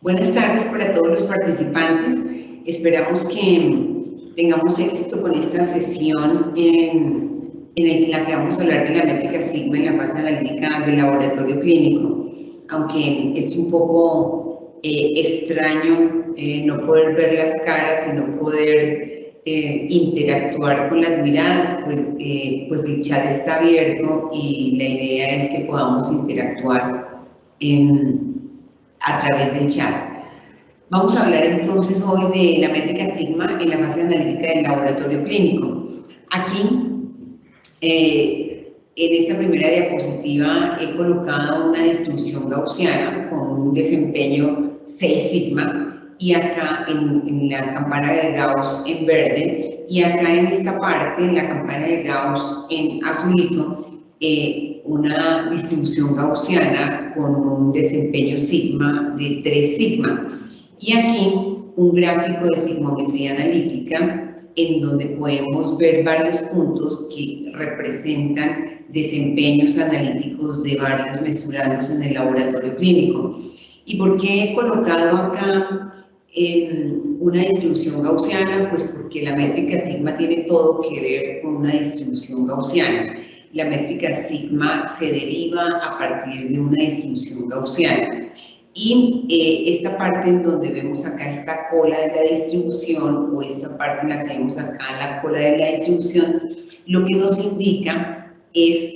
Buenas tardes para todos los participantes. Esperamos que tengamos éxito con esta sesión en la que vamos a hablar de la métrica sigma en la fase analítica del laboratorio clínico. Aunque es un poco extraño no poder ver las caras y no poder interactuar con las miradas, pues el chat está abierto y la idea es que podamos interactuar a través del chat. Vamos a hablar entonces hoy de la métrica sigma en la fase analítica del laboratorio clínico. Aquí, en esta primera diapositiva, he colocado una distribución gaussiana con un desempeño 6 sigma, y acá en la campana de Gauss en verde, y acá en esta parte, en la campana de Gauss en azulito, una distribución gaussiana con un desempeño sigma de 3 sigma. Y aquí un gráfico de sigmometría analítica en donde podemos ver varios puntos que representan desempeños analíticos de varios mesurandos en el laboratorio clínico. ¿Y por qué he colocado acá una distribución gaussiana? Pues porque la métrica sigma tiene todo que ver con una distribución gaussiana. La métrica sigma se deriva a partir de una distribución gaussiana. Y esta parte en donde vemos acá esta cola de la distribución, o esta parte en la que vemos acá la cola de la distribución, lo que nos indica es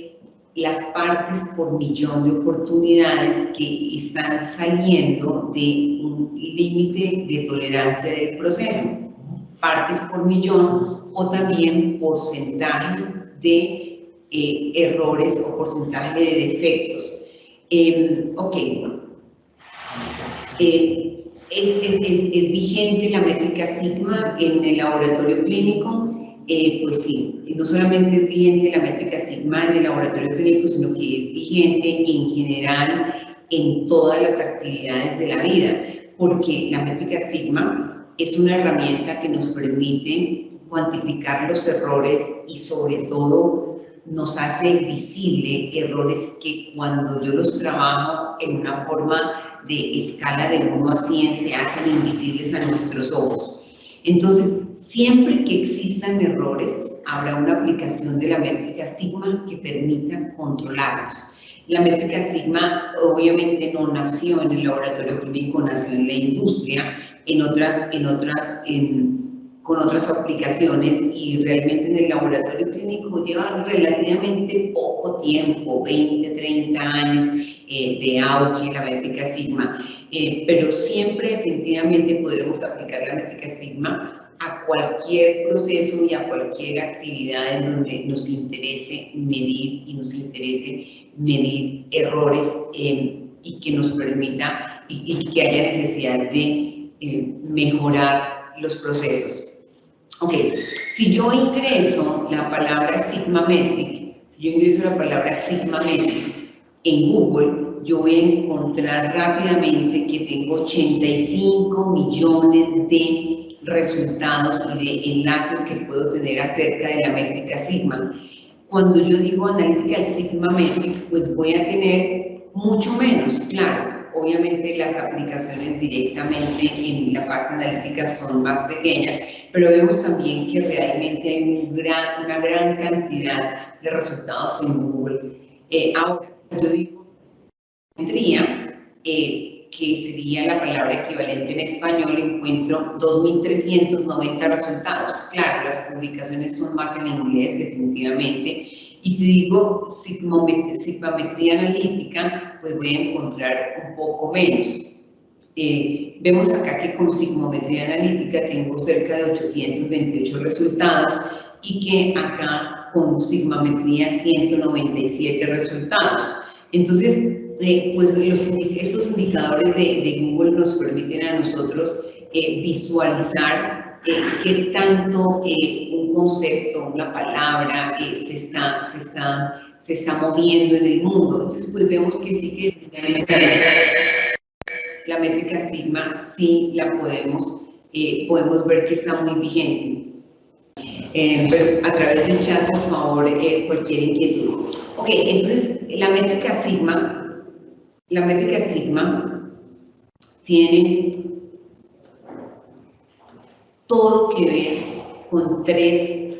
las partes por millón de oportunidades que están saliendo de un límite de tolerancia del proceso. Partes por millón o también porcentaje de errores o porcentaje de defectos. ¿Es vigente la métrica sigma en el laboratorio clínico? Pues sí, no solamente es vigente la métrica sigma en el laboratorio clínico, sino que es vigente en general en todas las actividades de la vida, porque la métrica sigma es una herramienta que nos permite cuantificar los errores y sobre todo nos hace visible errores que cuando yo los trabajo en una forma de escala de 1 a 100 se hacen invisibles a nuestros ojos. Entonces, siempre que existan errores, habrá una aplicación de la métrica sigma que permita controlarlos. La métrica sigma obviamente no nació en el laboratorio clínico, nació en la industria, con otras aplicaciones, y realmente en el laboratorio clínico lleva relativamente poco tiempo, 20, 30 años de auge la métrica sigma, pero siempre definitivamente podremos aplicar la métrica sigma a cualquier proceso y a cualquier actividad en donde nos interese medir y nos interese medir errores y que nos permita y que haya necesidad de mejorar los procesos. Ok, si yo ingreso la palabra sigmametric, en Google, yo voy a encontrar rápidamente que tengo 85 millones de resultados y de enlaces que puedo tener acerca de la métrica sigma. Cuando yo digo Analytical Sigmametric, pues voy a tener mucho menos, claro. Obviamente las aplicaciones directamente en la fase analítica son más pequeñas, pero vemos también que realmente hay una gran cantidad de resultados en Google. Ahora, yo digo geometría, que sería la palabra equivalente en español, encuentro 2.390 resultados. Claro, las publicaciones son más en inglés, definitivamente. Y si digo sigmametría analítica, pues voy a encontrar un poco menos. Vemos acá que con sigmometría analítica tengo cerca de 828 resultados y que acá con sigmametría 197 resultados. Entonces, pues esos indicadores de Google nos permiten a nosotros visualizar qué tanto un concepto, una palabra se está moviendo en el mundo. Entonces, pues vemos que sí que la métrica sigma sí la podemos ver que está muy vigente. Pero a través del chat, por favor, cualquier inquietud. Ok, entonces la métrica sigma tienen todo que ver con tres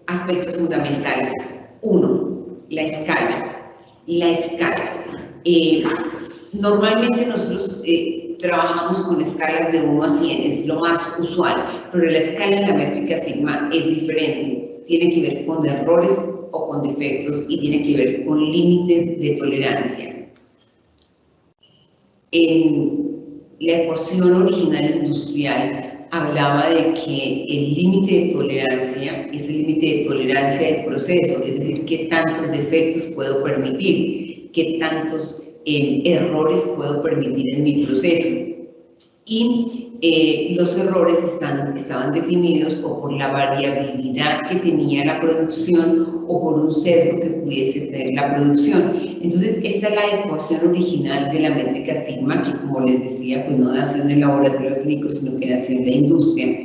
aspectos fundamentales. Uno, la escala. La escala. Normalmente nosotros trabajamos con escalas de 1 a 100, es lo más usual, pero la escala en la métrica sigma es diferente. Tiene que ver con errores o con defectos y tiene que ver con límites de tolerancia. En la ecuación original industrial hablaba de que el límite de tolerancia es el límite de tolerancia del proceso, es decir, qué tantos defectos puedo permitir, qué tantos errores puedo permitir en mi proceso. Y los errores estaban definidos o por la variabilidad que tenía la producción o por un sesgo que pudiese tener la producción. Entonces, esta es la ecuación original de la métrica sigma, que como les decía, pues no nació en el laboratorio clínico, sino que nació en la industria.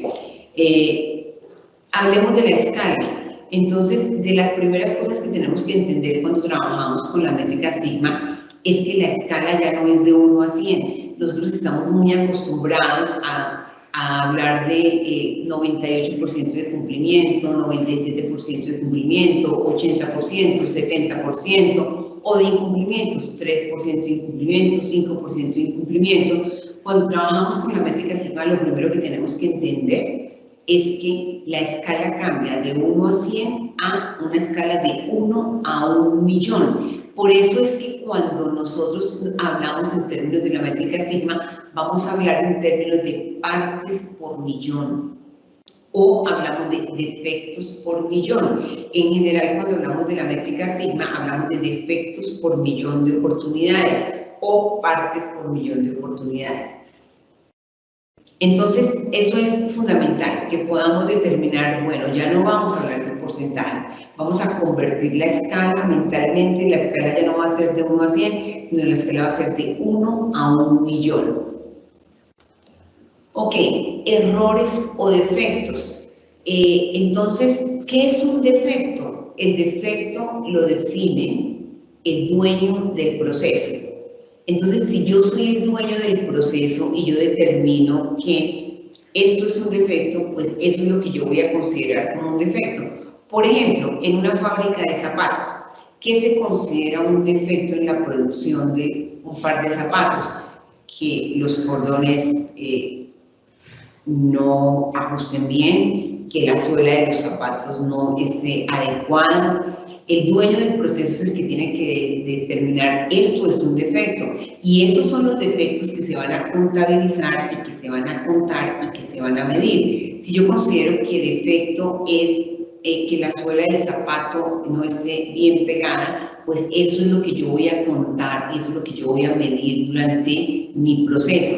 Hablemos de la escala. Entonces, de las primeras cosas que tenemos que entender cuando trabajamos con la métrica sigma es que la escala ya no es de 1 a 100. Nosotros estamos muy acostumbrados a hablar de 98% de cumplimiento, 97% de cumplimiento, 80%, 70%, o de incumplimientos, 3% de incumplimiento, 5% de incumplimiento. Cuando trabajamos con la métrica sigma, lo primero que tenemos que entender es que la escala cambia de 1 a 100 a una escala de 1 a 1 millón. Por eso es que cuando nosotros hablamos en términos de la métrica sigma, vamos a hablar en términos de partes por millón o hablamos de defectos por millón. En general, cuando hablamos de la métrica sigma, hablamos de defectos por millón de oportunidades o partes por millón de oportunidades. Entonces, eso es fundamental, que podamos determinar, bueno, ya no vamos a hablar de porcentaje, vamos a convertir la escala mentalmente, la escala ya no va a ser de 1 a 100, sino la escala va a ser de 1 a 1 millón. Ok, errores o defectos. Entonces, ¿qué es un defecto? El defecto lo define el dueño del proceso. Entonces, si yo soy el dueño del proceso y yo determino que esto es un defecto, pues eso es lo que yo voy a considerar como un defecto. Por ejemplo, en una fábrica de zapatos, ¿qué se considera un defecto en la producción de un par de zapatos? Que los cordones no ajusten bien, que la suela de los zapatos no esté adecuada. El dueño del proceso es el que tiene que determinar esto es un defecto y estos son los defectos que se van a contabilizar y que se van a contar y que se van a medir. Si yo considero que defecto es que la suela del zapato no esté bien pegada, pues eso es lo que yo voy a contar y eso es lo que yo voy a medir durante mi proceso.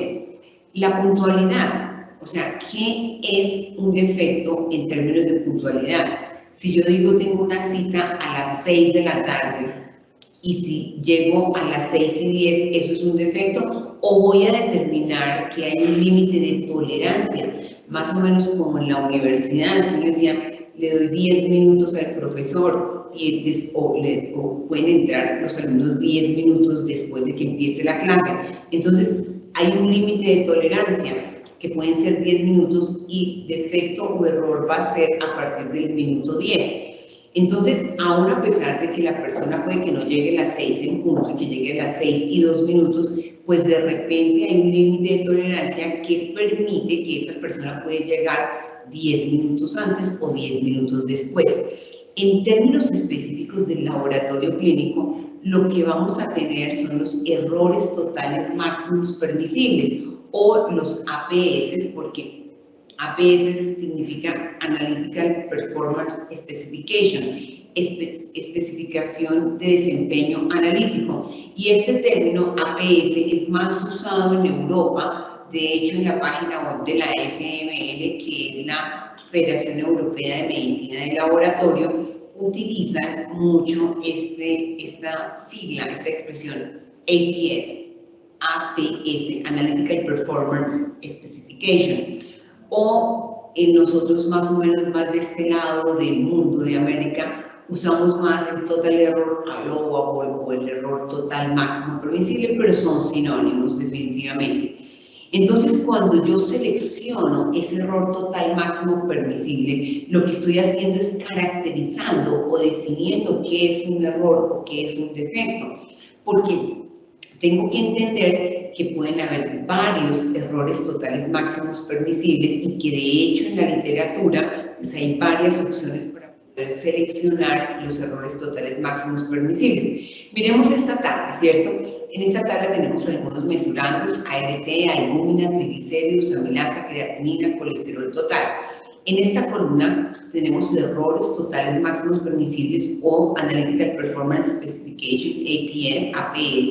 La puntualidad, o sea, ¿qué es un defecto en términos de puntualidad? Si yo digo tengo una cita a las 6 de la tarde y si llego a las 6:10, ¿eso es un defecto? ¿O voy a determinar que hay un límite de tolerancia? Más o menos como en la universidad, yo decía, le doy 10 minutos al profesor o pueden entrar los alumnos 10 minutos después de que empiece la clase. Entonces, hay un límite de tolerancia que pueden ser 10 minutos y defecto o error va a ser a partir del minuto 10. Entonces, aún a pesar de que la persona puede que no llegue a las 6 en punto y que llegue a las 6:02, pues de repente hay un límite de tolerancia que permite que esa persona puede llegar 10 minutos antes o 10 minutos después. En términos específicos del laboratorio clínico, lo que vamos a tener son los errores totales máximos permisibles o los APS, porque APS significa Analytical Performance Specification, especificación de desempeño analítico. Y este término APS es más usado en Europa, de hecho en la página web de la FML, que es la Federación Europea de Medicina de Laboratorio, utilizan mucho esta sigla, esta expresión APS, Analytical Performance Specification. O nosotros más o menos más de este lado del mundo de América usamos más el total error allowable o el error total máximo permisible, pero son sinónimos definitivamente. Entonces, cuando yo selecciono ese error total máximo permisible, lo que estoy haciendo es caracterizando o definiendo qué es un error o qué es un defecto, porque tengo que entender que pueden haber varios errores totales máximos permisibles y que de hecho en la literatura pues hay varias opciones para poder seleccionar los errores totales máximos permisibles. Miremos esta tabla, ¿cierto? En esta tabla tenemos algunos mesurandos: ALT, albúmina, triglicéridos, amilasa, creatinina, colesterol total. En esta columna tenemos errores totales máximos permisibles o Analytical Performance Specification, APS,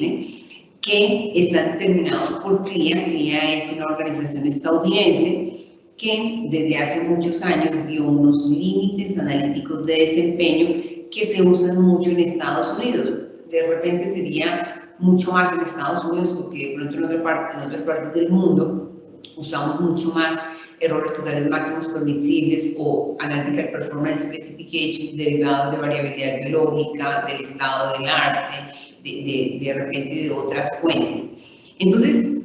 que están determinados por CLIA. CLIA es una organización estadounidense que desde hace muchos años dio unos límites analíticos de desempeño que se usan mucho en Estados Unidos. De repente sería mucho más en Estados Unidos porque de pronto en otras partes del mundo usamos mucho más errores totales máximos permisibles o Analytical Performance Specification derivados de variabilidad biológica, del estado del arte, de repente de otras fuentes. Entonces,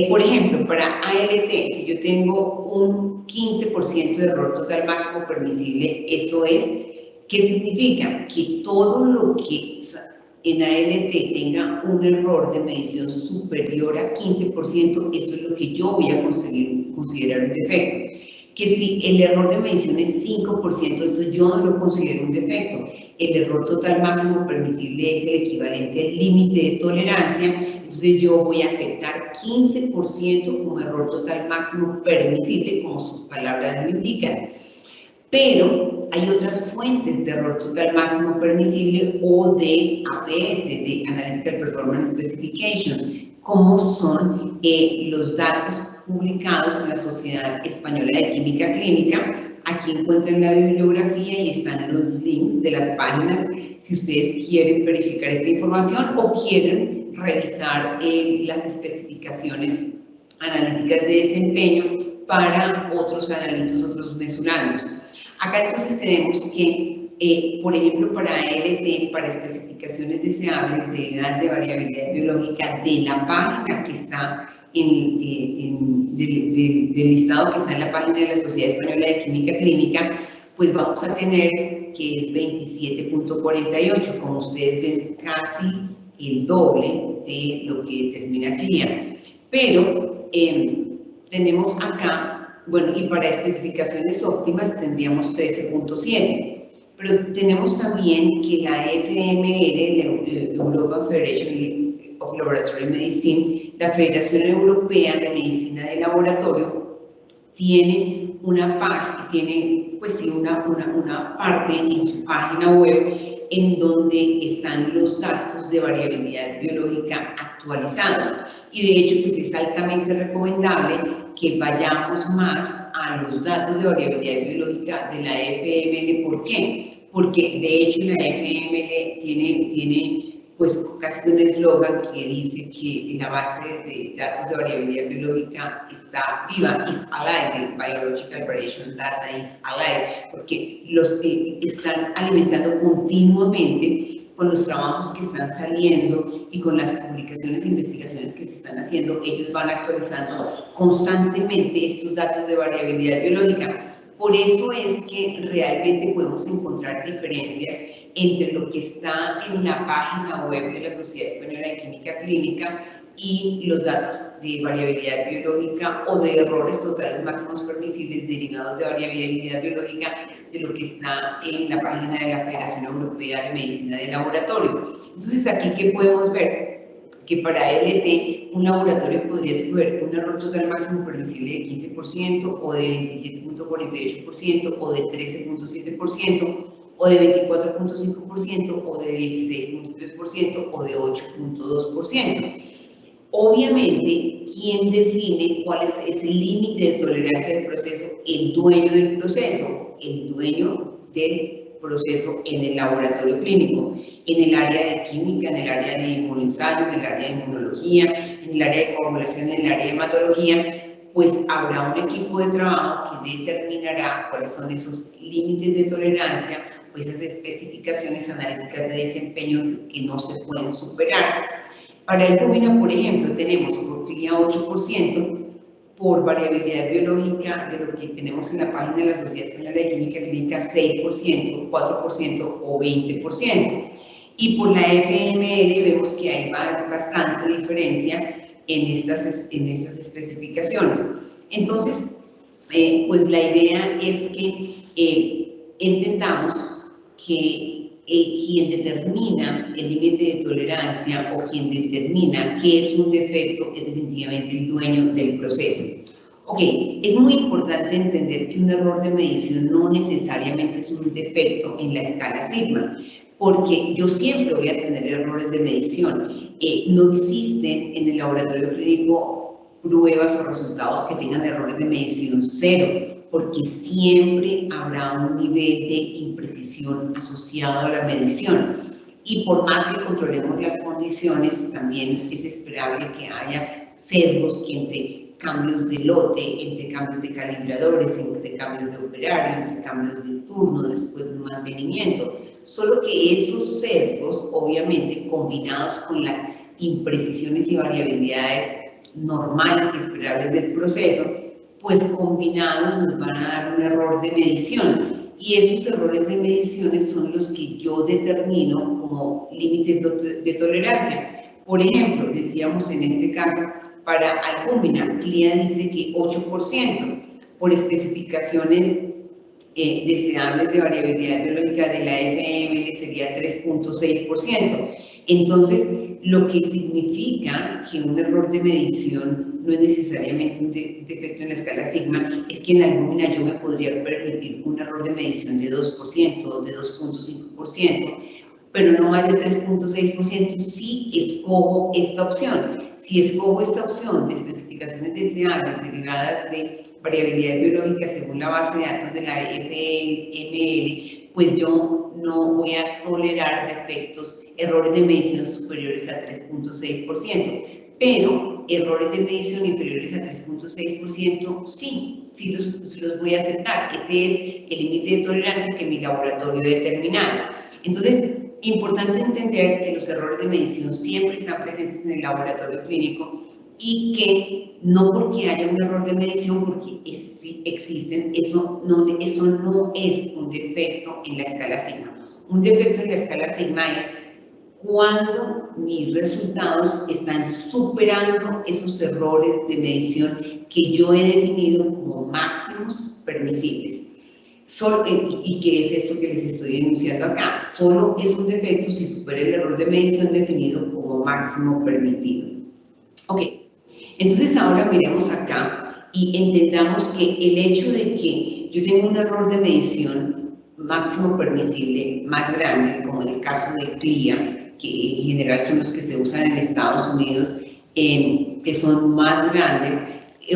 por ejemplo, para ALT, si yo tengo un 15% de error total máximo permisible, eso es, ¿qué significa? Que todo lo que en ALT tenga un error de medición superior a 15%, eso es lo que yo voy a considerar un defecto. Que si el error de medición es 5%, eso yo no lo considero un defecto. El error total máximo permisible es el equivalente al límite de tolerancia, entonces yo voy a aceptar 15% como error total máximo permisible, como sus palabras lo indican. Pero hay otras fuentes de error total máximo permisible o de APS, de Analytical Performance Specification, como son los datos publicados en la Sociedad Española de Química Clínica. Aquí encuentran la bibliografía y están los links de las páginas si ustedes quieren verificar esta información o quieren revisar las especificaciones analíticas de desempeño para otros analitos, otros mesurandos. Acá entonces tenemos que, por ejemplo, para ALT, para especificaciones deseables derivadas de variabilidad biológica de la página que está del listado que está en la página de la Sociedad Española de Química Clínica, pues vamos a tener que es 27.48, como ustedes ven, casi el doble de lo que determina CLIA. Pero tenemos acá, bueno, y para especificaciones óptimas tendríamos 13.7. Pero tenemos también que la FML, la European Federation of Laboratory Medicine, la Federación Europea de Medicina de Laboratorio, tiene una parte en su página web en donde están los datos de variabilidad biológica actualizados. Y de hecho, pues es altamente recomendable que vayamos más a los datos de variabilidad biológica de la FML. ¿Por qué? Porque de hecho la FML tiene pues casi un eslogan que dice que la base de datos de variabilidad biológica está viva, is alive, biological variation data is alive, porque los están alimentando continuamente con los trabajos que están saliendo y con las publicaciones e investigaciones que se están haciendo. Ellos van actualizando constantemente estos datos de variabilidad biológica. Por eso es que realmente podemos encontrar diferencias entre lo que está en la página web de la Sociedad Española de Química Clínica y los datos de variabilidad biológica o de errores totales máximos permisibles derivados de variabilidad biológica de lo que está en la página de la Federación Europea de Medicina de Laboratorio. Entonces, aquí, ¿qué podemos ver? Que para ALT un laboratorio podría escoger un error total máximo permisible de 15% o de 27.48% o de 13.7% o de 24.5% o de 16.3% o de 8.2%. Obviamente, ¿quién define cuál es el límite de tolerancia del proceso? El dueño del proceso, el dueño del proceso en el laboratorio clínico, en el área de química, en el área de inmunoensayo, en el área de inmunología, en el área de coagulación, en el área de hematología, pues habrá un equipo de trabajo que determinará cuáles son esos límites de tolerancia o esas especificaciones analíticas de desempeño que no se pueden superar. Para albúmina, por ejemplo, tenemos por CLIA 8%, por variabilidad biológica de lo que tenemos en la página de la Sociedad Española de Química Clínica, 6%, 4% o 20%. Y por la FML vemos que hay bastante diferencia en estas especificaciones. Entonces, pues la idea es que entendamos que quien determina el límite de tolerancia o quien determina qué es un defecto es definitivamente el dueño del proceso. Ok, es muy importante entender que un error de medición no necesariamente es un defecto en la escala sigma, porque yo siempre voy a tener errores de medición. No existen en el laboratorio clínico pruebas o resultados que tengan errores de medición cero, porque siempre habrá un nivel de imprecisión asociado a la medición. Y por más que controlemos las condiciones, también es esperable que haya sesgos que entre cambios de lote, entre cambios de calibradores, entre cambios de operario, entre cambios de turno, después de un mantenimiento. Solo que esos sesgos, obviamente, combinados con las imprecisiones y variabilidades normales y esperables del proceso, pues combinados nos van a dar un error de medición. Y esos errores de mediciones son los que yo determino como límites de tolerancia. Por ejemplo, decíamos en este caso, para albúmina, CLIA dice que 8%, por especificaciones deseables de variabilidad biológica de la FML sería 3.6%. Entonces, lo que significa que un error de medición no es necesariamente un defecto en la escala sigma, es que en albúmina yo me podría permitir un error de medición de 2% o de 2.5%, pero no más de 3.6% si escojo esta opción. Si escojo esta opción de especificaciones deseables derivadas de variabilidad biológica según la base de datos de la FML, pues yo no voy a tolerar defectos, errores de medición superiores a 3.6%, pero errores de medición inferiores a 3.6% sí los voy a aceptar. Ese es el límite de tolerancia que mi laboratorio ha determinado. Entonces, importante entender que los errores de medición siempre están presentes en el laboratorio clínico y que no porque haya un error de medición, porque existen, eso no es un defecto en la escala sigma. Un defecto en la escala sigma es cuando mis resultados están superando esos errores de medición que yo he definido como máximos permisibles. ¿Y qué es esto que les estoy enunciando acá? Solo es un defecto si supera el error de medición definido como máximo permitido. Ok, entonces ahora miremos acá y entendamos que el hecho de que yo tenga un error de medición máximo permisible más grande, como en el caso de CLIA, que en general son los que se usan en Estados Unidos, que son más grandes,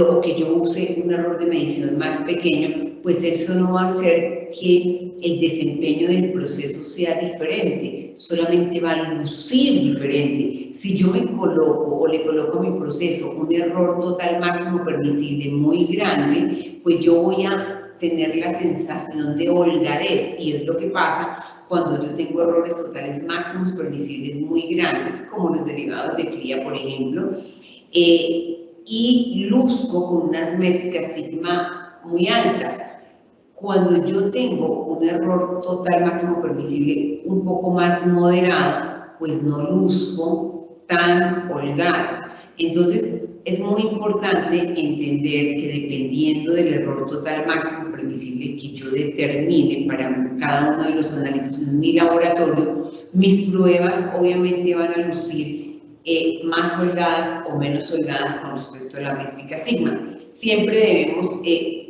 o que yo use un error de medición más pequeño, pues eso no va a hacer que el desempeño del proceso sea diferente, solamente va a lucir diferente. Si yo me coloco o le coloco a mi proceso un error total máximo permisible muy grande, pues yo voy a tener la sensación de holgadez, y es lo que pasa cuando yo tengo errores totales máximos permisibles muy grandes, como los derivados de CLIA, por ejemplo, y luzco con unas métricas sigma muy altas. Cuando yo tengo un error total máximo permisible un poco más moderado, pues no luzco tan holgado. Entonces, es muy importante entender que dependiendo del error total máximo permisible que yo determine para cada uno de los análisis en mi laboratorio, mis pruebas obviamente van a lucir más holgadas o menos holgadas con respecto a la métrica sigma. Siempre debemos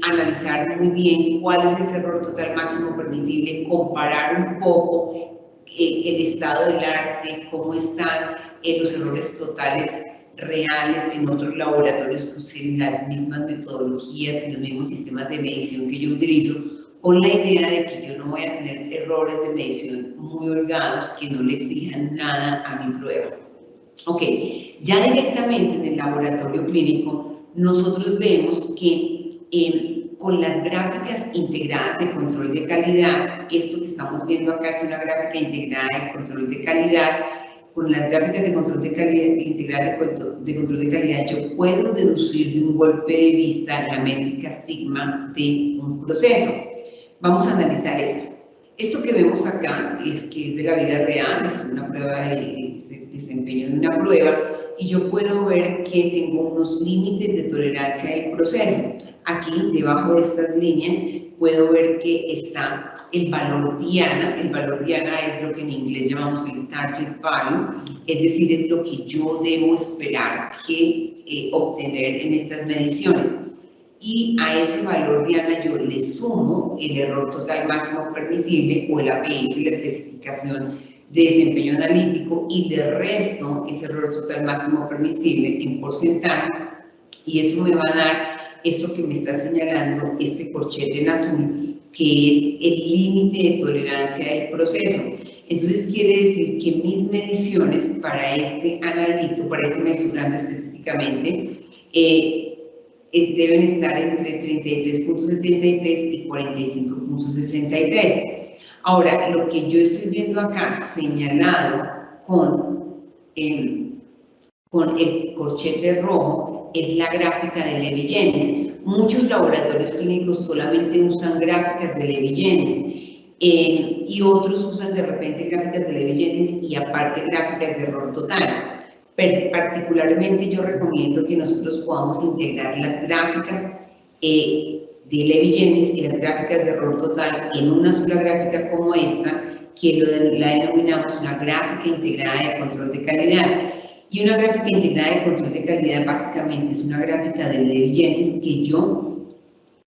analizar muy bien cuál es ese error total máximo permisible, comparar un poco el estado del arte, cómo están los errores totales reales en otros laboratorios que usen las mismas metodologías y los mismos sistemas de medición que yo utilizo, con la idea de que yo no voy a tener errores de medición muy holgados que no le exijan nada a mi prueba. Ok, ya directamente en el laboratorio clínico, nosotros vemos que con las gráficas integradas de control de calidad, esto que estamos viendo acá es una gráfica integrada de control de calidad, con las gráficas de control de calidad integral de control de calidad, yo puedo deducir de un golpe de vista la métrica sigma de un proceso. Vamos a analizar esto. Esto que vemos acá es que es de la vida real, es una prueba de desempeño de una prueba, y yo puedo ver que tengo unos límites de tolerancia del proceso. Aquí, debajo de estas líneas, puedo ver que está el valor diana. El valor diana es lo que en inglés llamamos el target value, es decir, es lo que yo debo esperar que obtener en estas mediciones. Y a ese valor diana yo le sumo el error total máximo permisible, o el APS, la especificación de desempeño analítico, y le resto ese error total máximo permisible en porcentaje, y eso me va a dar esto que me está señalando este corchete en azul, que es el límite de tolerancia del proceso. Entonces quiere decir que mis mediciones para este analito, para este mesurando específicamente, deben estar entre 33.73 y 45.63. Ahora, lo que yo estoy viendo acá señalado con el corchete rojo es la gráfica de Levi-Jennings. Muchos laboratorios clínicos solamente usan gráficas de Levi-Jennings y otros usan de repente gráficas de Levi-Jennings y aparte gráficas de error total. Pero particularmente yo recomiendo que nosotros podamos integrar las gráficas de Levi-Jennings y las gráficas de error total en una sola gráfica como esta, que la denominamos una gráfica integrada de control de calidad. Y una gráfica integrada de control de calidad básicamente es una gráfica de Levi-Jennings que yo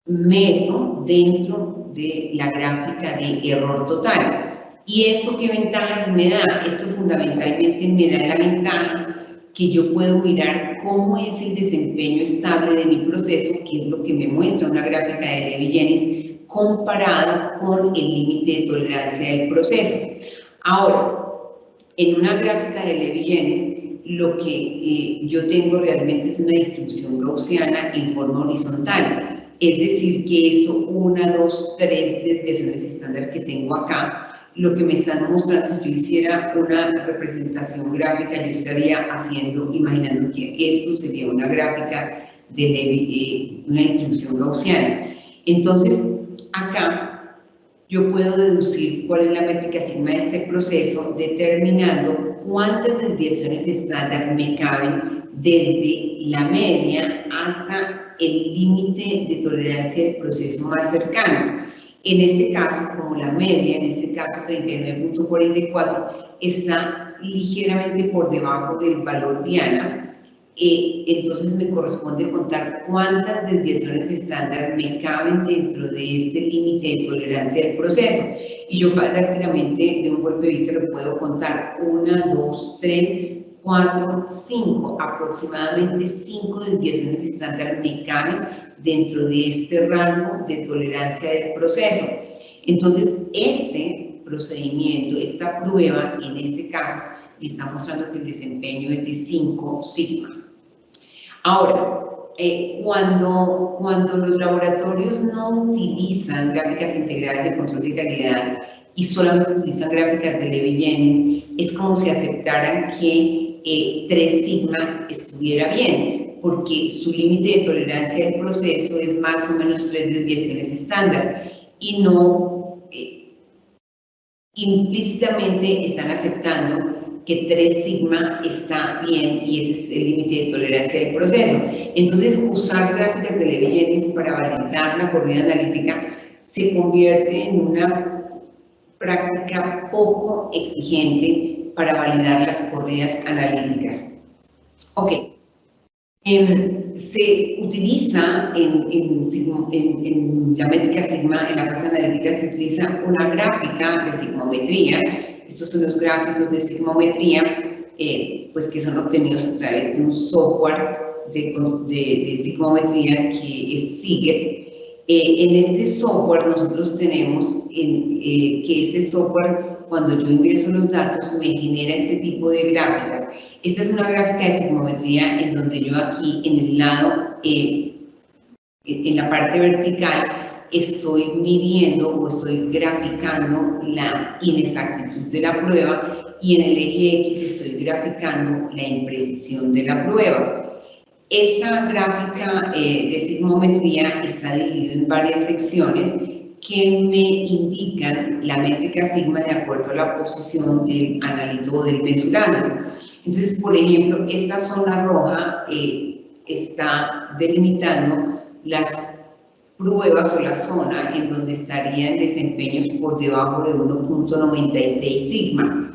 meto dentro de la gráfica de error total. ¿Y esto qué ventajas me da? Esto fundamentalmente me da la ventaja que yo puedo mirar cómo es el desempeño estable de mi proceso, que es lo que me muestra una gráfica de Levi-Jennings comparado con el límite de tolerancia del proceso. Ahora, en una gráfica de Levi-Jennings, lo que yo tengo realmente es una distribución gaussiana en forma horizontal. Es decir, que esto, 1, 2, 3 desviaciones estándar que tengo acá, lo que me están mostrando, si yo hiciera una representación gráfica, yo estaría imaginando que esto sería una gráfica de una distribución gaussiana. Entonces, acá yo puedo deducir cuál es la métrica sigma de este proceso, determinando cuántas desviaciones estándar me caben desde la media hasta el límite de tolerancia del proceso más cercano. En este caso, como la media, en este caso 39.44, está ligeramente por debajo del valor diana, entonces me corresponde contar cuántas desviaciones estándar me caben dentro de este límite de tolerancia del proceso. Y yo prácticamente de un golpe de vista lo puedo contar: 1, 2, 3, 4, 5, aproximadamente 5 desviaciones estándar me caben dentro de este rango de tolerancia del proceso. Entonces, este procedimiento, esta prueba, en este caso, me está mostrando que el desempeño es de 5 sigma. Ahora, cuando los laboratorios no utilizan gráficas integrales de control de calidad y solamente utilizan gráficas de Levi-Jennings, es como si aceptaran que 3 sigma estuviera bien, porque su límite de tolerancia del proceso es más o menos 3 desviaciones estándar, y no implícitamente están aceptando que 3 sigma está bien y ese es el límite de tolerancia del proceso. Entonces, usar gráficas de Levi-Jennings para validar la corrida analítica se convierte en una práctica poco exigente para validar las corridas analíticas. Ok. Se utiliza en la métrica sigma, en la fase analítica, se utiliza una gráfica de sigmometría. Estos son los gráficos de sigmometría, pues que son obtenidos a través de un software de sigmometría que es Siget. En este software nosotros tenemos que este software, cuando yo ingreso los datos, me genera este tipo de gráficas. Esta es una gráfica de sigmometría en donde yo aquí en el lado, en la parte vertical, estoy midiendo o estoy graficando la inexactitud de la prueba, y en el eje X estoy graficando la imprecisión de la prueba. Esta gráfica de sigmometría está dividida en varias secciones que me indican la métrica sigma de acuerdo a la posición del analito o del mesurando. Entonces, por ejemplo, esta zona roja está delimitando las pruebas o la zona en donde estarían desempeños por debajo de 1.96 sigma.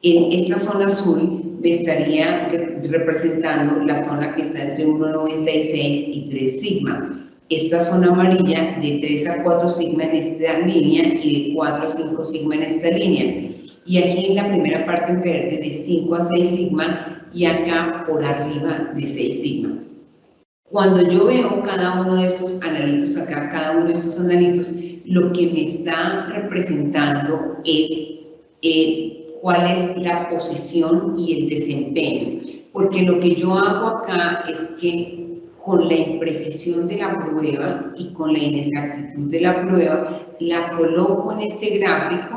En esta zona azul me estaría representando la zona que está entre 1.96 y 3 sigma. Esta zona amarilla de 3 a 4 sigma en esta línea y de 4 a 5 sigma en esta línea. Y aquí en la primera parte en verde de 5 a 6 sigma y acá por arriba de 6 sigma. Cuando yo veo cada uno de estos analitos acá, cada uno de estos analitos, lo que me está representando es cuál es la posición y el desempeño. Porque lo que yo hago acá es que con la imprecisión de la prueba y con la inexactitud de la prueba, la coloco en este gráfico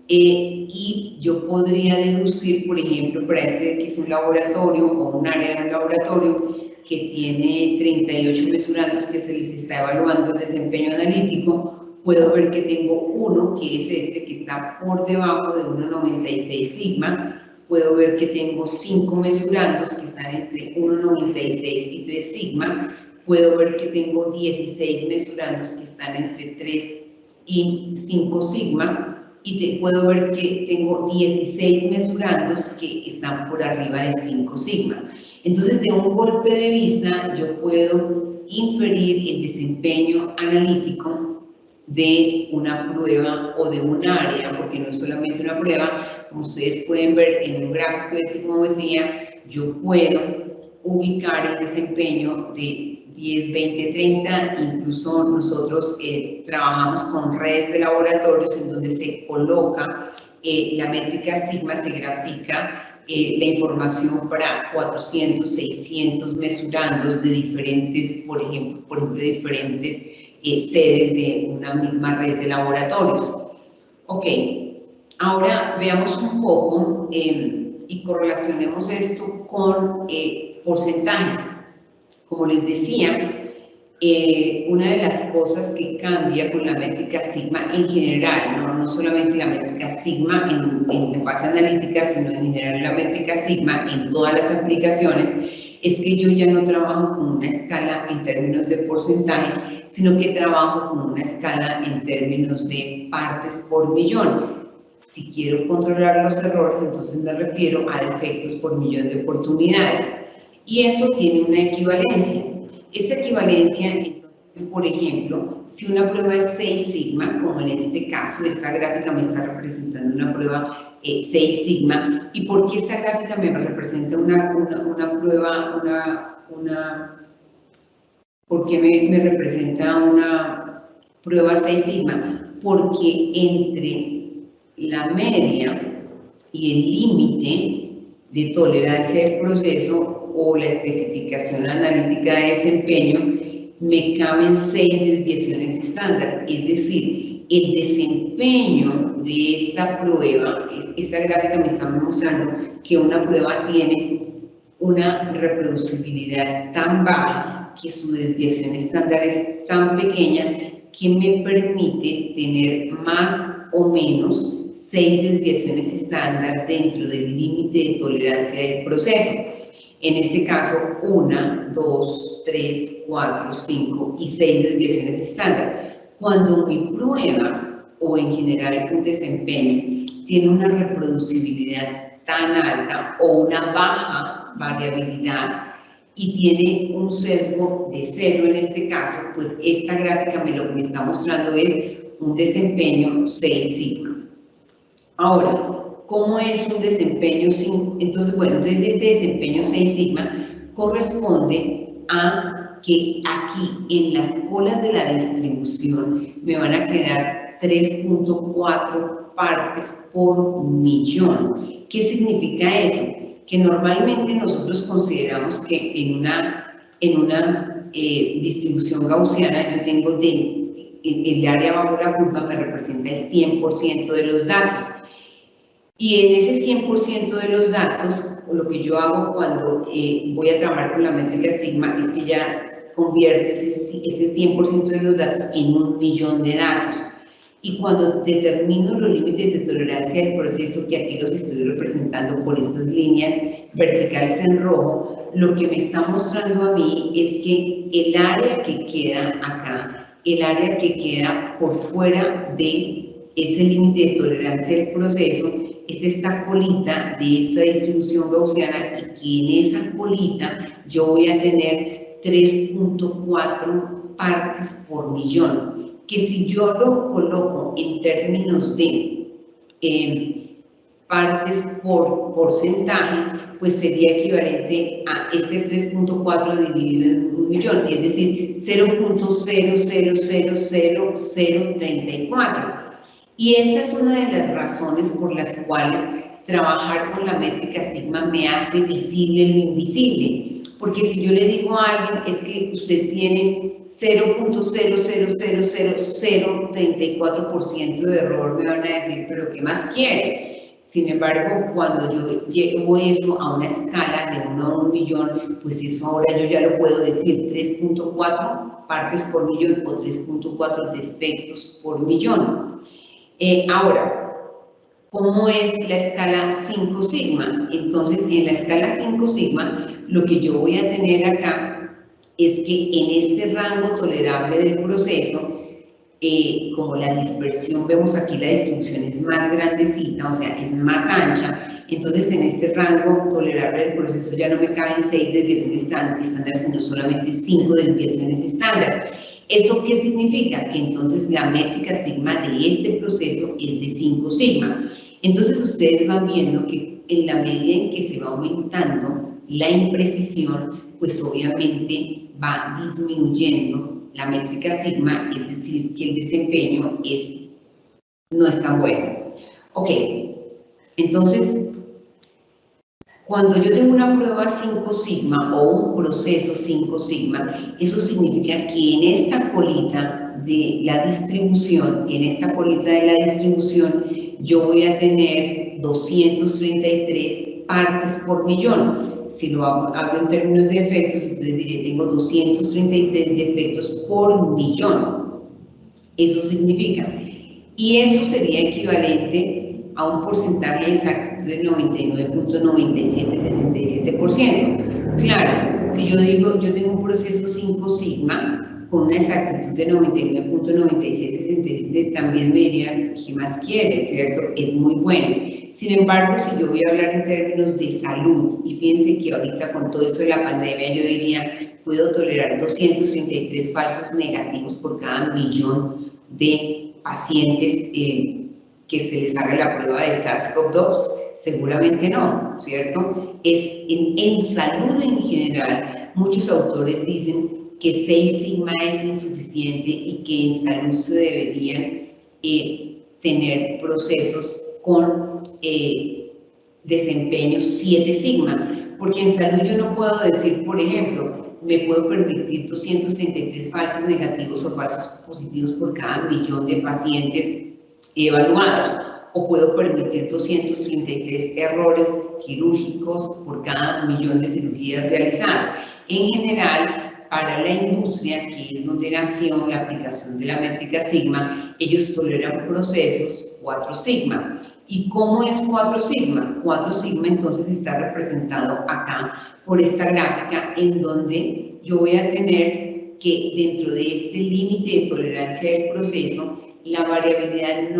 y yo podría deducir, por ejemplo, para este que es un laboratorio o un área de un laboratorio que tiene 38 mesurandos que se les está evaluando el desempeño analítico, puedo ver que tengo uno, que es este, que está por debajo de 1.96 sigma. Puedo ver que tengo 5 mesurandos que están entre 1.96 y 3 sigma. Puedo ver que tengo 16 mesurandos que están entre 3 y 5 sigma. Y puedo ver que tengo 16 mesurandos que están por arriba de 5 sigma. Entonces, de un golpe de vista, yo puedo inferir el desempeño analítico de una prueba o de un área, porque no es solamente una prueba. Como ustedes pueden ver en un gráfico de sigmometría, yo puedo ubicar el desempeño de 10, 20, 30, incluso nosotros trabajamos con redes de laboratorios en donde se coloca la métrica sigma, se grafica la información para 400, 600 mesurandos de diferentes, por ejemplo, de diferentes sedes de una misma red de laboratorios. Ok, ahora veamos un poco y correlacionemos esto con porcentajes. Como les decía, una de las cosas que cambia con la métrica sigma en general, no solamente la métrica sigma en la fase analítica, sino en general la métrica sigma en todas las aplicaciones, es que yo ya no trabajo con una escala en términos de porcentaje, sino que trabajo con una escala en términos de partes por millón. Si quiero controlar los errores, entonces me refiero a defectos por millón de oportunidades. Y eso tiene una equivalencia. Esta equivalencia, entonces, por ejemplo, si una prueba es 6 sigma, como en este caso, esta gráfica me está representando una prueba 6 sigma, ¿y por qué esta gráfica me representa una prueba, ¿por qué me representa una prueba 6 sigma? Porque entre la media y el límite de tolerancia del proceso o la especificación analítica de desempeño, me caben 6 desviaciones estándar. Es decir, el desempeño de esta prueba, esta gráfica me está mostrando que una prueba tiene una reproducibilidad tan baja, que su desviación estándar es tan pequeña, que me permite tener más o menos 6 desviaciones estándar dentro del límite de tolerancia del proceso. En este caso, 1, 2, 3, 4, 5 y 6 desviaciones estándar. Cuando mi prueba, o en general un desempeño, tiene una reproducibilidad tan alta o una baja variabilidad y tiene un sesgo de 0 en este caso, pues esta gráfica lo que me está mostrando es un desempeño 6 sigma. Ahora, ¿cómo es un desempeño 5? Entonces, bueno, entonces este desempeño 6 sigma corresponde a que aquí en las colas de la distribución me van a quedar 3.4 partes por millón. ¿Qué significa eso? Que normalmente nosotros consideramos que en una distribución gaussiana yo tengo el área bajo la curva me representa el 100% de los datos. Y en ese 100% de los datos, lo que yo hago cuando voy a trabajar con la métrica sigma es que ya convierto ese 100% de los datos en 1.000.000 de datos. Y cuando determino los límites de tolerancia del proceso, que aquí los estoy representando por estas líneas verticales en rojo, lo que me está mostrando a mí es que el área que queda acá, el área que queda por fuera de ese límite de tolerancia del proceso, es esta colita de esta distribución gaussiana, y que en esa colita yo voy a tener 3.4 partes por millón, que si yo lo coloco en términos de partes por porcentaje, pues sería equivalente a este 3.4 dividido en 1.000.000, es decir, 0.0000034. Y esta es una de las razones por las cuales trabajar con la métrica sigma me hace visible lo invisible. Porque si yo le digo a alguien, es que usted tiene 0.0000034% de error, me van a decir, pero ¿qué más quiere? Sin embargo, cuando yo llevo eso a una escala de 1 a 1.000.000, pues eso ahora yo ya lo puedo decir, 3.4 partes por millón o 3.4 defectos por millón. Ahora, ¿cómo es la escala 5 sigma? Entonces, en la escala 5 sigma, lo que yo voy a tener acá es que en este rango tolerable del proceso, como la dispersión, vemos aquí la distribución es más grandecita, o sea, es más ancha, entonces en este rango tolerable del proceso ya no me caben 6 desviaciones estándar, sino solamente 5 desviaciones estándar. ¿Eso qué significa? Que entonces la métrica sigma de este proceso es de 5 sigma. Entonces ustedes van viendo que en la medida en que se va aumentando la imprecisión, pues obviamente va disminuyendo la métrica sigma, es decir, que el desempeño no es tan bueno. Ok, entonces, cuando yo tengo una prueba 5 sigma o un proceso 5 sigma, eso significa que en esta colita de la distribución, yo voy a tener 233 partes por millón. Si lo hablo en términos de efectos, entonces diré, tengo 233 defectos por millón. Eso significa. Y eso sería equivalente a un porcentaje exacto de 99.9767%. Claro, si yo digo, yo tengo un proceso 5 sigma con una exactitud de 99.9767, también me dirían, ¿qué más quiere? ¿Cierto? Es muy bueno. Sin embargo, si yo voy a hablar en términos de salud, y fíjense que ahorita con todo esto de la pandemia, yo diría, puedo tolerar 233 falsos negativos por cada millón de pacientes que se les haga la prueba de SARS-CoV-2, seguramente no, ¿cierto? En salud en general, muchos autores dicen que 6 sigma es insuficiente y que en salud se deberían tener procesos con desempeño 7 sigma, porque en salud yo no puedo decir, por ejemplo, me puedo permitir 233 falsos negativos o falsos positivos por cada millón de pacientes evaluados, o puedo permitir 233 errores quirúrgicos por cada millón de cirugías realizadas. En general, para la industria, que es donde nació la aplicación de la métrica sigma, ellos toleran procesos 4 sigma. ¿Y cómo es 4 sigma? 4 sigma entonces está representado acá por esta gráfica, en donde yo voy a tener que dentro de este límite de tolerancia del proceso, la variabilidad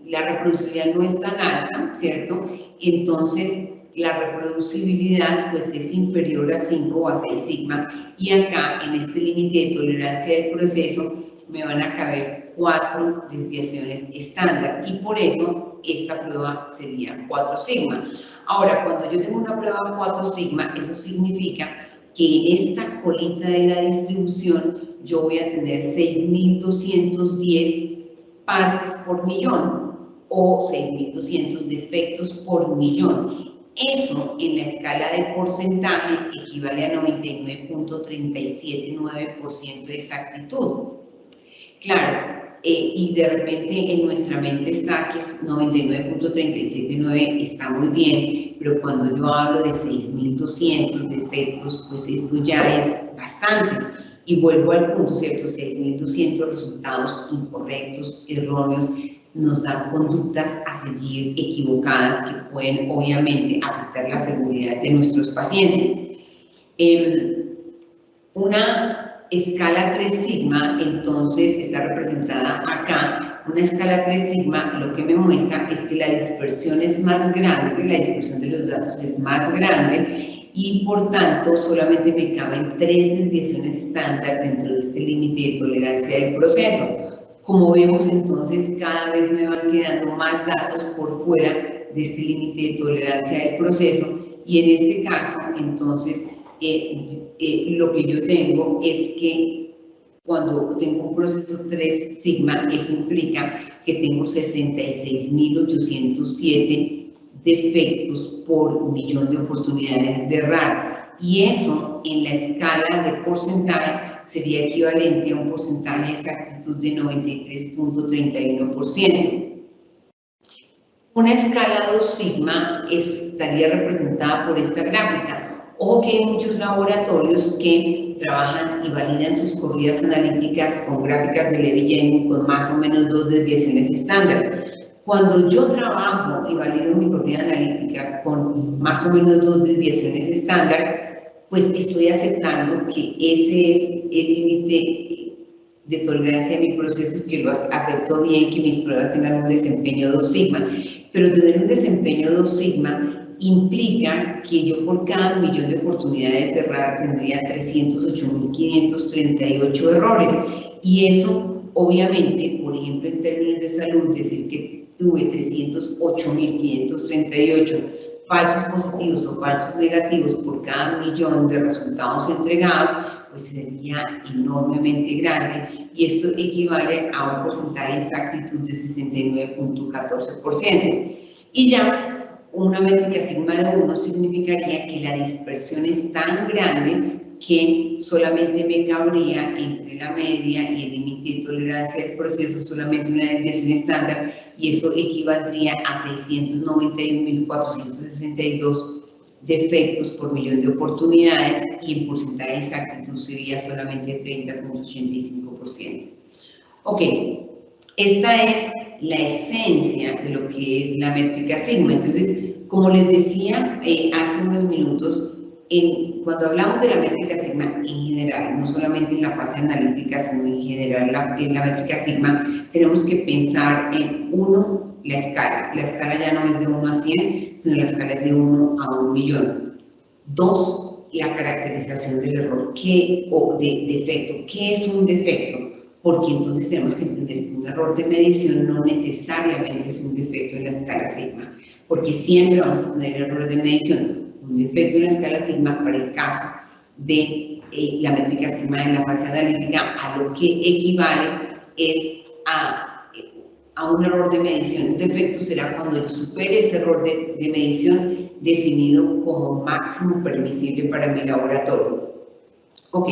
la reproducibilidad no es tan alta, ¿cierto? Entonces, la reproducibilidad pues es inferior a 5 o a 6 sigma, y acá en este límite de tolerancia del proceso me van a caber 4 desviaciones estándar, y por eso esta prueba sería 4 sigma. Ahora, cuando yo tengo una prueba 4 sigma, eso significa que en esta colita de la distribución yo voy a tener 6.210 partes por millón o 6.200 defectos por millón. Eso en la escala de porcentaje equivale a 99.379% de exactitud. Claro, y de repente en nuestra mente está que 99.379 está muy bien, pero cuando yo hablo de 6.200 defectos, pues esto ya es bastante. Y vuelvo al punto, ¿cierto? 6.200 resultados incorrectos, erróneos, nos dan conductas a seguir equivocadas que pueden obviamente afectar la seguridad de nuestros pacientes. Una escala 3 sigma, entonces, está representada acá. Una escala 3 sigma lo que me muestra es que la dispersión es más grande, la dispersión de los datos es más grande y por tanto solamente me caben 3 desviaciones estándar dentro de este límite de tolerancia del proceso. Como vemos, entonces, cada vez me van quedando más datos por fuera de este límite de tolerancia del proceso y en este caso, entonces, lo que yo tengo es que cuando tengo un proceso 3 sigma, eso implica que tengo 66.807 defectos por millón de oportunidades de errar. Y eso en la escala de porcentaje sería equivalente a un porcentaje de exactitud de 93.31%. Una escala 2 sigma estaría representada por esta gráfica. Ojo que hay muchos laboratorios que trabajan y validan sus corridas analíticas con gráficas de Levy-Jennings con más o menos 2 desviaciones estándar. Cuando yo trabajo y valido mi corrida analítica con más o menos 2 desviaciones estándar, pues estoy aceptando que ese es el límite de tolerancia de mi proceso y que lo acepto bien, que mis pruebas tengan un desempeño 2 sigma. Pero tener un desempeño 2 sigma implica que yo por cada millón de oportunidades de errar tendría 308.538 errores. Y eso, obviamente, por ejemplo, en términos de salud, decir que tuve 308.538 falsos positivos o falsos negativos por cada millón de resultados entregados, pues sería enormemente grande y esto equivale a un porcentaje de exactitud de 69.14%. Y ya una métrica sigma de 1 significaría que la dispersión es tan grande que solamente me cabría entre la media y el límite de tolerancia del proceso solamente una desviación estándar y eso equivaldría a 691.462 defectos por millón de oportunidades y el porcentaje de exactitud sería solamente 30.85%. Ok, esta es la esencia de lo que es la métrica sigma. Entonces, como les decía hace unos minutos, cuando hablamos de la métrica sigma en general, no solamente en la fase analítica, sino en general en la métrica sigma, tenemos que pensar en 1, la escala. La escala ya no es de 1 a 100, sino la escala es de 1 a 1.000.000. 2, la caracterización del error o de defecto. ¿Qué es un defecto? Porque entonces tenemos que entender que un error de medición no necesariamente es un defecto en la escala sigma, porque siempre vamos a tener errores de medición. Un defecto en la escala sigma para el caso de la métrica sigma en la fase analítica, a lo que equivale es a un error de medición. Un defecto será cuando yo supere ese error de medición definido como máximo permisible para mi laboratorio. Ok,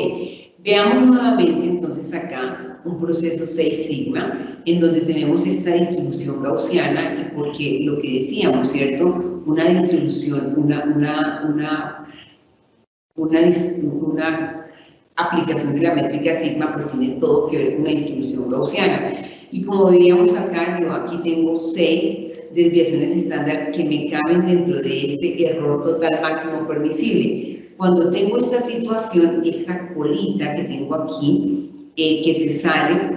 veamos nuevamente entonces acá un proceso 6 sigma en donde tenemos esta distribución gaussiana y porque lo que decíamos, ¿cierto? Una distribución, una aplicación de la métrica sigma pues tiene todo que ver con una distribución gaussiana. Y como veíamos acá, yo aquí tengo 6 desviaciones estándar que me caben dentro de este error total máximo permisible. Cuando tengo esta situación, esta colita que tengo aquí, que se sale,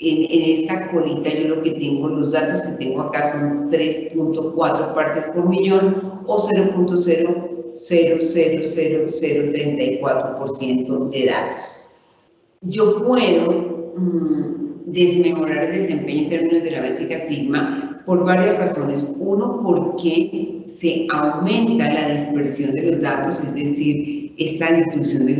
en esta colita yo lo que tengo, los datos que tengo acá son 3.4 partes por millón o 0.0000034% de datos. Yo puedo desmejorar el desempeño en términos de la métrica sigma por varias razones. Uno, porque se aumenta la dispersión de los datos, es decir, esta distribución de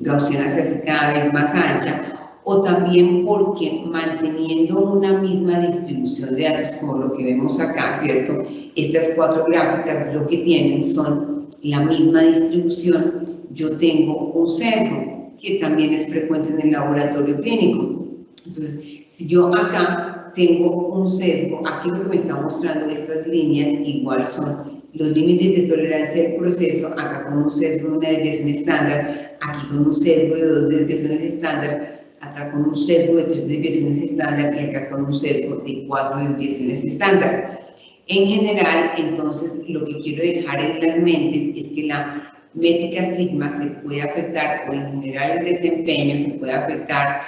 gaussiana se hace cada vez más ancha, o también porque manteniendo una misma distribución de datos, como lo que vemos acá, ¿cierto? Estas 4 gráficas lo que tienen son la misma distribución, yo tengo un sesgo, que también es frecuente en el laboratorio clínico. Entonces, si yo acá tengo un sesgo, aquí lo que me está mostrando estas líneas igual son los límites de tolerancia del proceso, acá con un sesgo de una desviación estándar, aquí con un sesgo de 2 desviaciones estándar, acá con un sesgo de 3 desviaciones estándar y acá con un sesgo de 4 desviaciones estándar. En general, entonces, lo que quiero dejar en las mentes es que la métrica sigma se puede afectar, o en general el desempeño se puede afectar,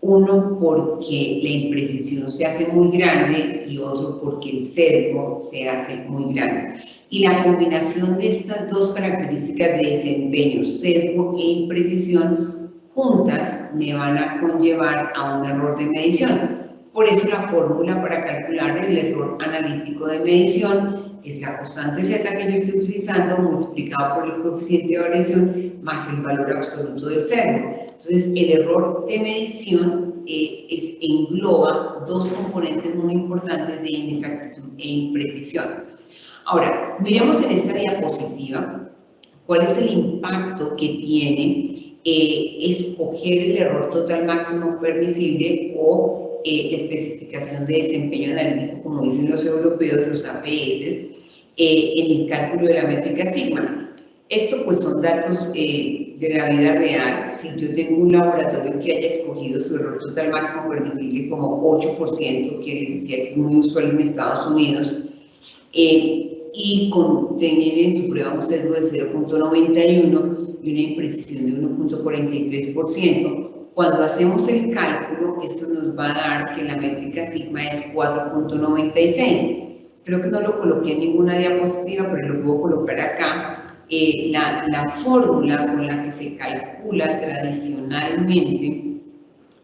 uno porque la imprecisión se hace muy grande y otro porque el sesgo se hace muy grande. Y la combinación de estas dos características de desempeño, sesgo e imprecisión, juntas me van a conllevar a un error de medición. Por eso la fórmula para calcular el error analítico de medición es la constante z que yo estoy utilizando multiplicado por el coeficiente de variación más el valor absoluto del sesgo. Entonces, el error de medición engloba dos componentes muy importantes de inexactitud e imprecisión. Ahora, miremos en esta diapositiva cuál es el impacto que tiene escoger el error total máximo permisible o la especificación de desempeño analítico, como dicen los europeos, los APS, en el cálculo de la métrica sigma. Esto pues son datos de la vida real. Si yo tengo un laboratorio que haya escogido su error total máximo permisible como 8%, que les decía que es muy usual en Estados Unidos, y tener en su prueba un sesgo de 0.91 y una imprecisión de 1.43%, cuando hacemos el cálculo, esto nos va a dar que la métrica sigma es 4.96. Creo que no lo coloqué en ninguna diapositiva, pero lo puedo colocar acá. La fórmula con la que se calcula tradicionalmente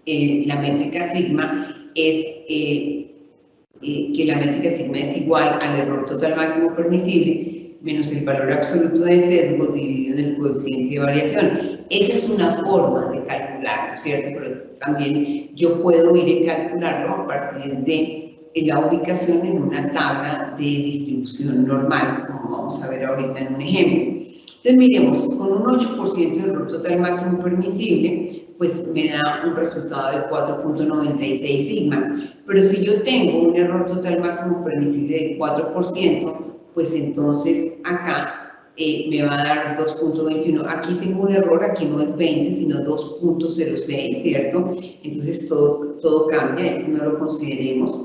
la métrica sigma es que la métrica sigma es igual al error total máximo permisible menos el valor absoluto de sesgo dividido en el coeficiente de variación. Esa es una forma de calcularlo, ¿cierto? Pero también yo puedo ir y calcularlo a partir de la ubicación en una tabla de distribución normal, como vamos a ver ahorita en un ejemplo. Entonces, miremos, con un 8% de error total máximo permisible, pues me da un resultado de 4.96 sigma. Pero si yo tengo un error total máximo permisible de 4%, pues entonces acá me va a dar 2.21. Aquí tengo un error, aquí no es 20, sino 2.06, ¿cierto? Entonces todo cambia, este no lo consideremos.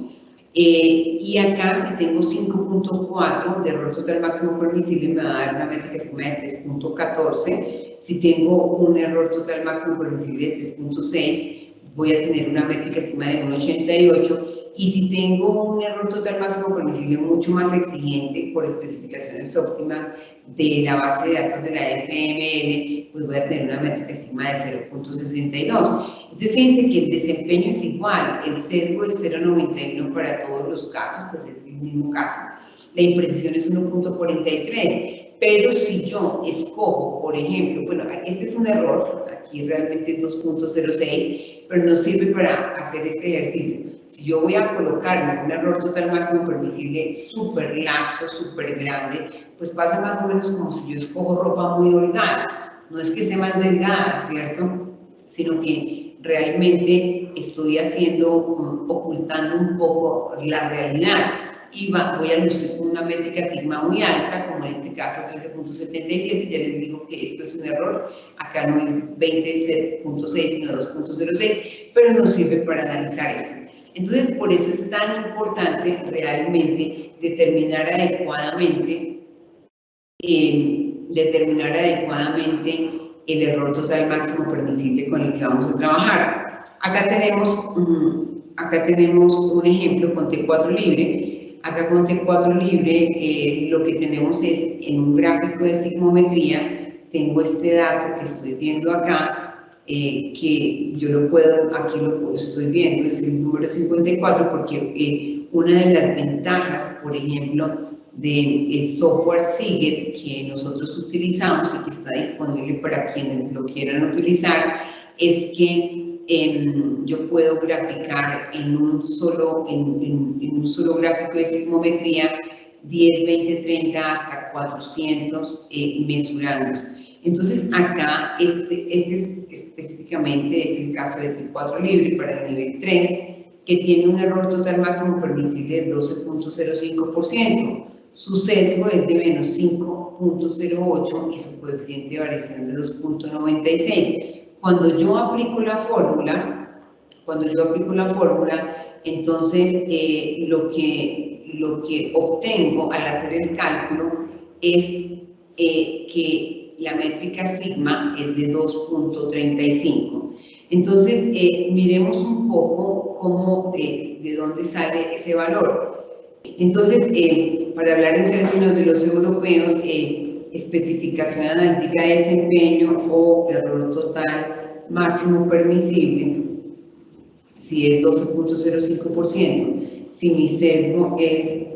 Y acá si tengo 5.4 de error total máximo permisible me va a dar una métrica sigma de 3.14. Si tengo un error total máximo permisible de 3.6 voy a tener una métrica sigma de 1.88. Y si tengo un error total máximo permisible mucho más exigente por especificaciones óptimas de la base de datos de la FML, pues voy a tener una métrica sigma de 0.62. Entonces fíjense que el desempeño es igual, el sesgo es 0.91 para todos los casos, pues es el mismo caso. La imprecisión es 1.43. Pero si yo escojo, por ejemplo, bueno, este es un error, aquí realmente es 2.06, pero no sirve para hacer este ejercicio. Si yo voy a colocarme un error total máximo permisible súper laxo, súper grande, pues pasa más o menos como si yo escojo ropa muy holgada. No es que sea más delgada, ¿cierto? Sino que realmente estoy ocultando un poco la realidad. Y voy a lucir con una métrica sigma muy alta, como en este caso 13.77, ya les digo que esto es un error, acá no es 20.6 sino 2.06, pero nos sirve para analizar esto. Entonces, por eso es tan importante realmente determinar adecuadamente el error total máximo permisible con el que vamos a trabajar. Acá tenemos un ejemplo con T4 libre. Acá con T4 libre lo que tenemos es en un gráfico de sigmometría, tengo este dato que estoy viendo acá, que yo aquí lo estoy viendo, es el número 54, porque una de las ventajas, por ejemplo, del software Siget que nosotros utilizamos y que está disponible para quienes lo quieran utilizar, es que yo puedo graficar en un solo gráfico de sigmometría 10, 20, 30 hasta 400 mesurandos. Entonces, acá, específicamente es el caso de T4 libre para el nivel 3, que tiene un error total máximo permisible de 12.05%. Su sesgo es de menos 5.08 y su coeficiente de variación de 2.96. Cuando yo aplico la fórmula, entonces lo que obtengo al hacer el cálculo es que la métrica sigma es de 2.35. Entonces, miremos un poco cómo de dónde sale ese valor. Entonces, para hablar en términos de los europeos, especificación analítica de desempeño o error total máximo permisible, si es 12.05%, si mi sesgo es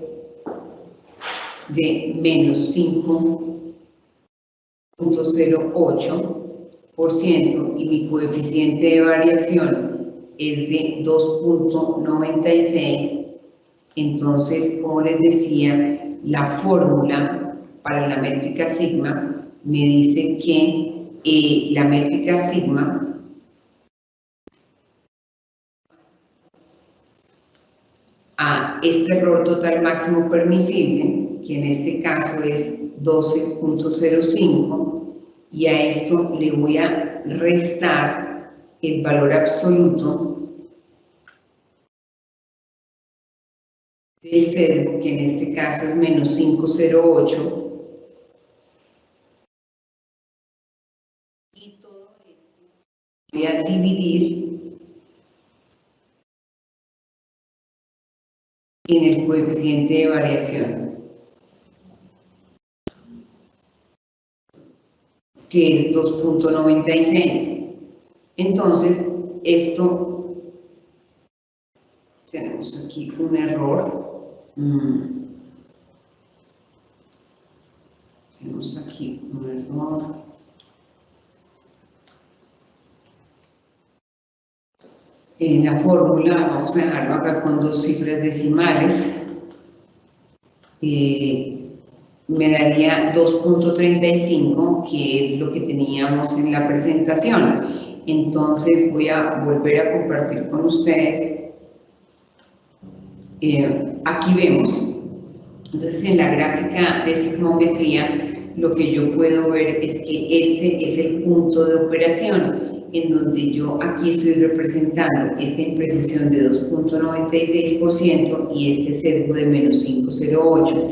de menos 5.08% y mi coeficiente de variación es de 2.96, entonces, como les decía, la fórmula para la métrica sigma me dice que la métrica sigma a este error total máximo permisible, que en este caso es 12.05, y a esto le voy a restar el valor absoluto del sesgo, que en este caso es menos 508, y todo esto voy a dividir en el coeficiente de variación, que es 2.96. Entonces, esto, tenemos aquí un error. Tenemos aquí un error. En la fórmula, vamos a dejarlo acá con 2 cifras decimales. Me daría 2.35, que es lo que teníamos en la presentación. Entonces voy a volver a compartir con ustedes. Aquí vemos, entonces en la gráfica de sigmometría, lo que yo puedo ver es que este es el punto de operación, en donde yo aquí estoy representando esta imprecisión de 2.96% y este sesgo de menos 508.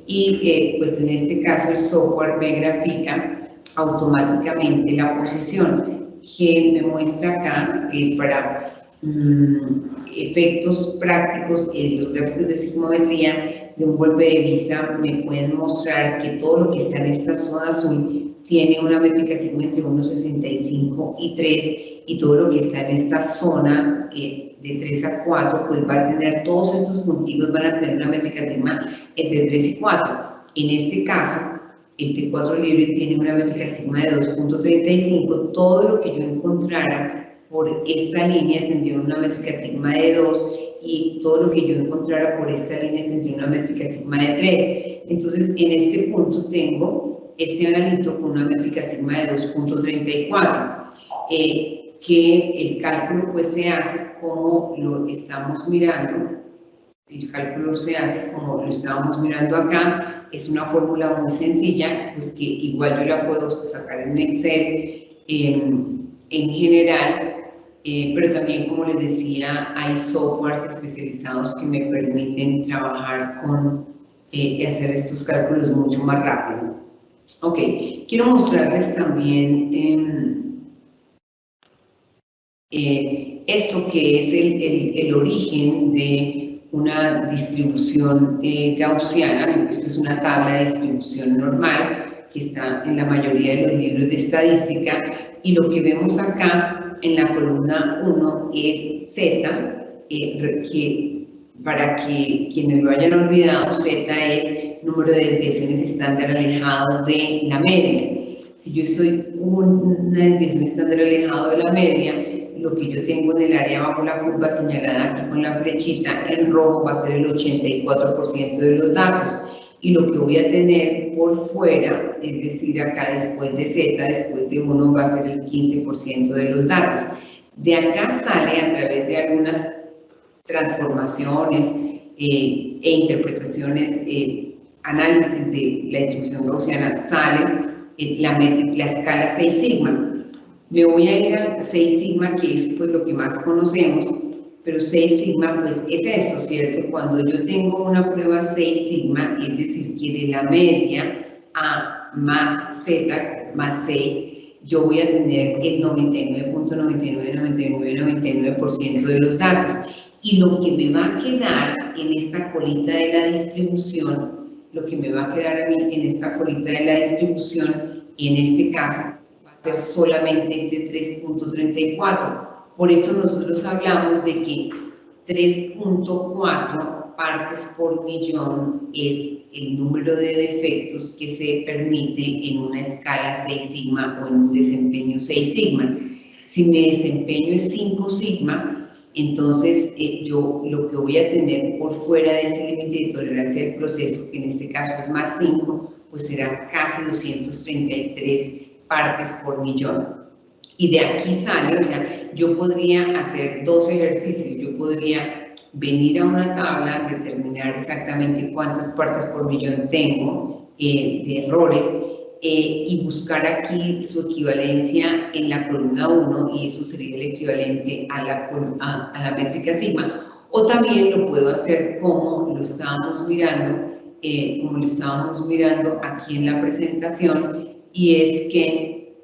Y pues en este caso el software me grafica automáticamente la posición, que me muestra acá para efectos prácticos. Los gráficos de sigmometría de un golpe de vista me pueden mostrar que todo lo que está en esta zona azul tiene una métrica sigma entre 1.65 y 3, y todo lo que está en esta zona de 3 a 4 pues va a tener, todos estos puntitos van a tener una métrica sigma entre 3 y 4. En este caso, el T4 libre tiene una métrica sigma de 2.35, todo lo que yo encontrara por esta línea tendría una métrica sigma de 2, y todo lo que yo encontrara por esta línea tendría una métrica sigma de 3. Entonces, en este punto tengo este analito con una métrica sigma de 2.34, que el cálculo pues se hace como lo estamos mirando. El cálculo se hace como lo estábamos mirando acá. Es una fórmula muy sencilla, pues que igual yo la puedo sacar en Excel en general. Pero también, como les decía, hay softwares especializados que me permiten trabajar con hacer estos cálculos mucho más rápido. Ok, quiero mostrarles también esto que es el origen de una distribución gaussiana. Esto es una tabla de distribución normal que está en la mayoría de los libros de estadística, y lo que vemos acá en la columna 1 es Z, que para que quienes lo hayan olvidado, Z es número de desviaciones estándar alejado de la media. Si yo estoy una desviación estándar alejado de la media, lo que yo tengo en el área bajo la curva señalada aquí con la flechita en rojo va a ser el 84% de los datos. y lo que voy a tener por fuera, es decir, acá después de Z, después de 1, va a ser el 15% de los datos. De acá sale, a través de algunas transformaciones e interpretaciones, análisis de la distribución gaussiana, sale la escala 6 sigma. Me voy a ir al 6 sigma, que es pues lo que más conocemos, pero 6 sigma pues es esto, ¿cierto? Cuando yo tengo una prueba 6 sigma, es decir, que de la media A más Z más 6, yo voy a tener el 99.999999% de los datos. Y lo que me va a quedar en esta colita de la distribución, lo que me va a quedar a mí en esta colita de la distribución, en este caso, va a ser solamente este 3.34. Por eso nosotros hablamos de que 3.4 partes por millón es el número de defectos que se permite en una escala 6 sigma o en un desempeño 6 sigma. Si mi desempeño es 5 sigma, entonces yo lo que voy a tener por fuera de ese límite de tolerancia del proceso, que en este caso es más 5, pues será casi 233 partes por millón. Y de aquí sale, o sea, yo podría hacer dos ejercicios. Yo podría venir a una tabla, determinar exactamente cuántas partes por millón tengo de errores y buscar aquí su equivalencia en la columna 1, y eso sería el equivalente a la métrica sigma. O también lo puedo hacer como lo estábamos mirando, aquí en la presentación, y es que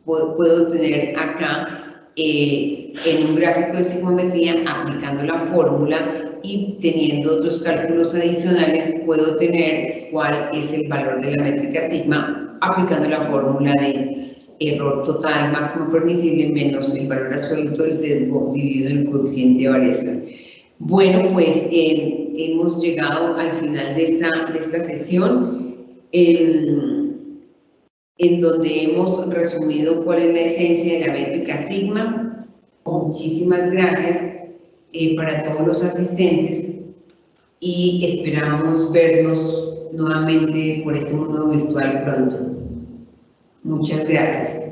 puedo tener acá en un gráfico de sigmometría, aplicando la fórmula y teniendo otros cálculos adicionales, puedo tener cuál es el valor de la métrica sigma aplicando la fórmula de error total máximo permisible menos el valor absoluto del sesgo dividido en el coeficiente de variación. Bueno, pues hemos llegado al final de esta sesión, en donde hemos resumido cuál es la esencia de la métrica sigma. Muchísimas gracias para todos los asistentes y esperamos vernos nuevamente por este mundo virtual pronto. Muchas gracias.